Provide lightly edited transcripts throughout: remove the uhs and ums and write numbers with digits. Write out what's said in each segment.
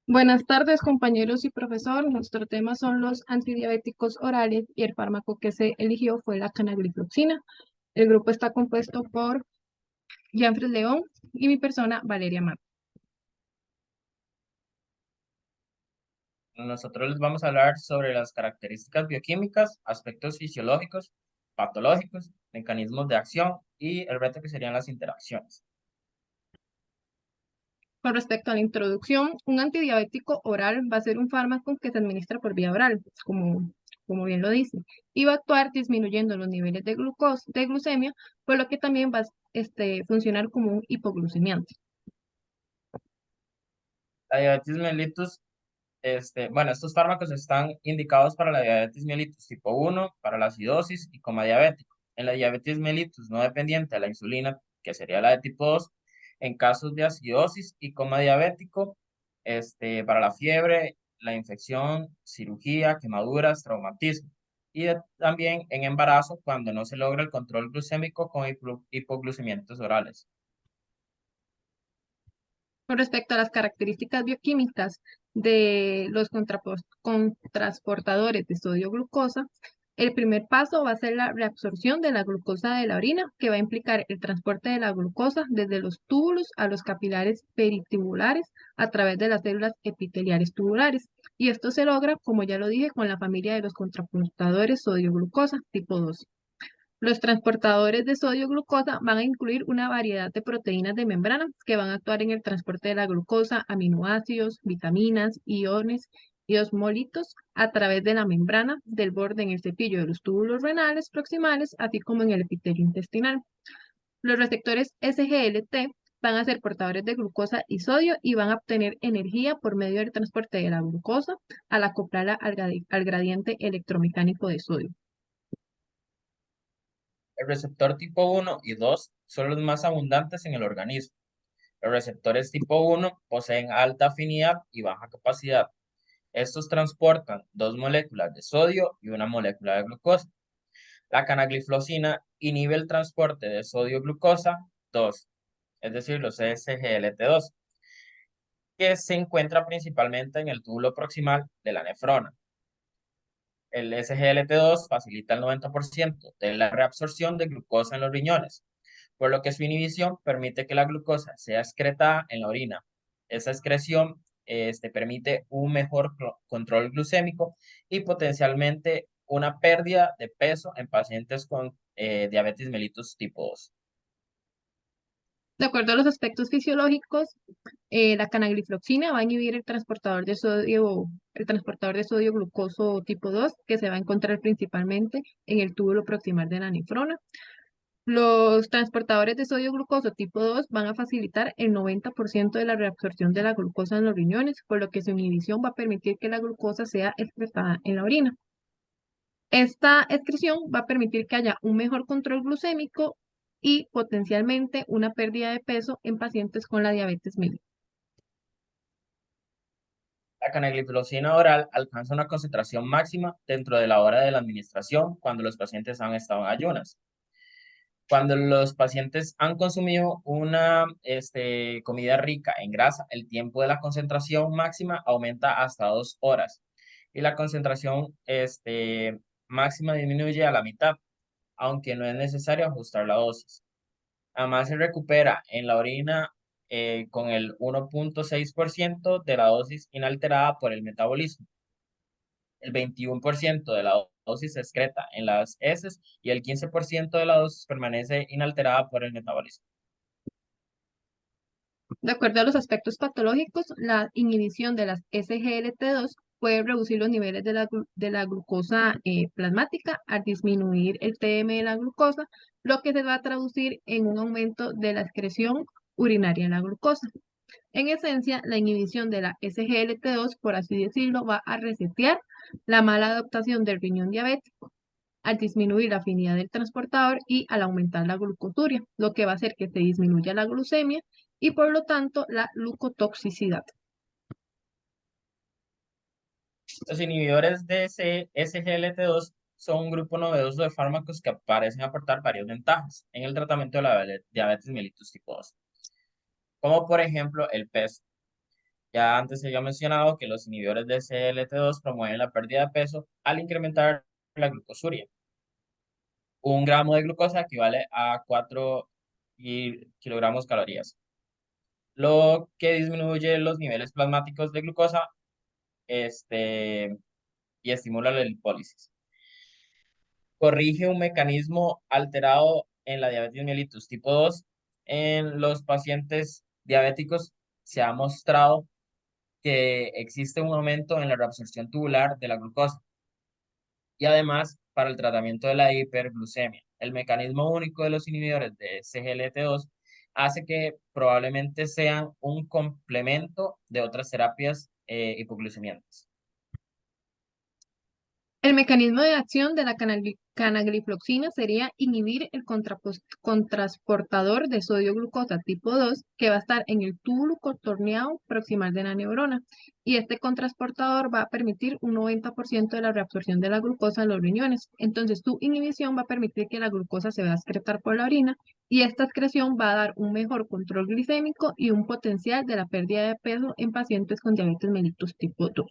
Buenas tardes, compañeros y profesor. Nuestro tema son los antidiabéticos orales y el fármaco que se eligió fue la canaglifloxina. El grupo está compuesto por Janfred León y mi persona, Valeria Mar. Nosotros les vamos a hablar sobre las características bioquímicas, aspectos fisiológicos, patológicos, mecanismos de acción y el reto que serían las interacciones. Con respecto a la introducción, un antidiabético oral va a ser un fármaco que se administra por vía oral, como bien lo dice, y va a actuar disminuyendo los niveles de de glucemia, por lo que también va a funcionar como un hipoglucemiante. La diabetes mellitus, bueno, estos fármacos están indicados para la diabetes mellitus tipo 1, para la acidosis y coma diabético. En la diabetes mellitus no dependiente de la insulina, que sería la de tipo 2, en casos de acidosis y coma diabético, para la fiebre, la infección, cirugía, quemaduras, traumatismo. También en embarazo cuando no se logra el control glucémico con hipoglucemiantes orales. Con respecto a las características bioquímicas de los contrasportadores de sodio-glucosa, el primer paso va a ser la reabsorción de la glucosa de la orina, que va a implicar el transporte de la glucosa desde los túbulos a los capilares peritubulares a través de las células epiteliales tubulares. Y esto se logra, como ya lo dije, con la familia de los contraportadores sodio-glucosa tipo 2. Los transportadores de sodio-glucosa van a incluir una variedad de proteínas de membrana que van a actuar en el transporte de la glucosa, aminoácidos, vitaminas, iones y osmolitos a través de la membrana del borde en el cepillo de los túbulos renales proximales, así como en el epitelio intestinal. Los receptores SGLT van a ser portadores de glucosa y sodio y van a obtener energía por medio del transporte de la glucosa al acoplarla al gradiente electromecánico de sodio. El receptor tipo 1 y 2 son los más abundantes en el organismo. Los receptores tipo 1 poseen alta afinidad y baja capacidad. Estos transportan dos moléculas de sodio y una molécula de glucosa. La canagliflozina inhibe el transporte de sodio-glucosa 2, es decir, los SGLT2, que se encuentra principalmente en el túbulo proximal de la nefrona. El SGLT2 facilita el 90% de la reabsorción de glucosa en los riñones, por lo que su inhibición permite que la glucosa sea excretada en la orina. Esa excreción permite un mejor control glucémico y potencialmente una pérdida de peso en pacientes con diabetes mellitus tipo 2. De acuerdo a los aspectos fisiológicos, la canaglifloxina va a inhibir el transportador de sodio glucoso tipo 2, que se va a encontrar principalmente en el túbulo proximal de la nefrona. Los transportadores de sodio glucoso tipo 2 van a facilitar el 90% de la reabsorción de la glucosa en los riñones, por lo que su inhibición va a permitir que la glucosa sea excretada en la orina. Esta excreción va a permitir que haya un mejor control glucémico y potencialmente una pérdida de peso en pacientes con la diabetes mellitus. La canagliflozina oral alcanza una concentración máxima dentro de la hora de la administración cuando los pacientes han estado en ayunas. Cuando los pacientes han consumido una comida rica en grasa, el tiempo de la concentración máxima aumenta hasta 2 horas y la concentración máxima disminuye a la mitad, aunque no es necesario ajustar la dosis. Además, se recupera en la orina con el 1,6% de la dosis inalterada por el metabolismo. El 21% de la dosis se excreta en las heces y el 15% de la dosis permanece inalterada por el metabolismo. De acuerdo a los aspectos patológicos, la inhibición de las SGLT2 puede reducir los niveles de la glucosa plasmática al disminuir el TM de la glucosa, lo que se va a traducir en un aumento de la excreción urinaria de la glucosa. En esencia, la inhibición de la SGLT2, por así decirlo, va a resetear la mala adaptación del riñón diabético al disminuir la afinidad del transportador y al aumentar la glucosuria, lo que va a hacer que se disminuya la glucemia y por lo tanto la glucotoxicidad. Los inhibidores de SGLT2 son un grupo novedoso de fármacos que parecen aportar varias ventajas en el tratamiento de la diabetes mellitus tipo 2, como por ejemplo el peso. Ya antes se había mencionado que los inhibidores de SGLT2 promueven la pérdida de peso al incrementar la glucosuria. Un gramo de glucosa equivale a 4 kilogramos calorías, lo que disminuye los niveles plasmáticos de glucosa y estimula la lipólisis. Corrige un mecanismo alterado en la diabetes mellitus tipo 2. En los pacientes diabéticos se ha mostrado que existe un aumento en la reabsorción tubular de la glucosa y además para el tratamiento de la hiperglucemia. El mecanismo único de los inhibidores de SGLT2 hace que probablemente sean un complemento de otras terapias hipoglucemiantes. El mecanismo de acción de la canaglifloxina sería inhibir el contrasportador de sodio-glucosa tipo 2 que va a estar en el túbulo contorneado proximal de la neurona. Y este contrasportador va a permitir un 90% de la reabsorción de la glucosa en los riñones. Entonces, su inhibición va a permitir que la glucosa se va a excretar por la orina y esta excreción va a dar un mejor control glicémico y un potencial de la pérdida de peso en pacientes con diabetes mellitus tipo 2.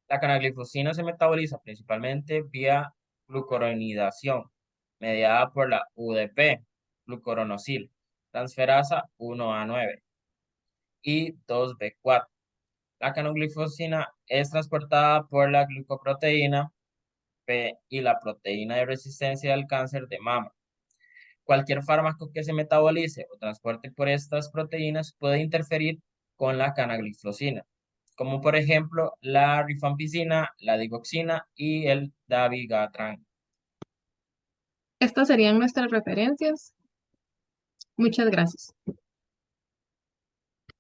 La canaglifosina se metaboliza principalmente vía glucoronidación, mediada por la UDP, glucoronosil, transferasa 1A9 y 2B4. La canaglifosina es transportada por la glucoproteína P y la proteína de resistencia al cáncer de mama. Cualquier fármaco que se metabolice o transporte por estas proteínas puede interferir con la canagliflozina, como por ejemplo la rifampicina, la digoxina y el dabigatran. Estas serían nuestras referencias. Muchas gracias.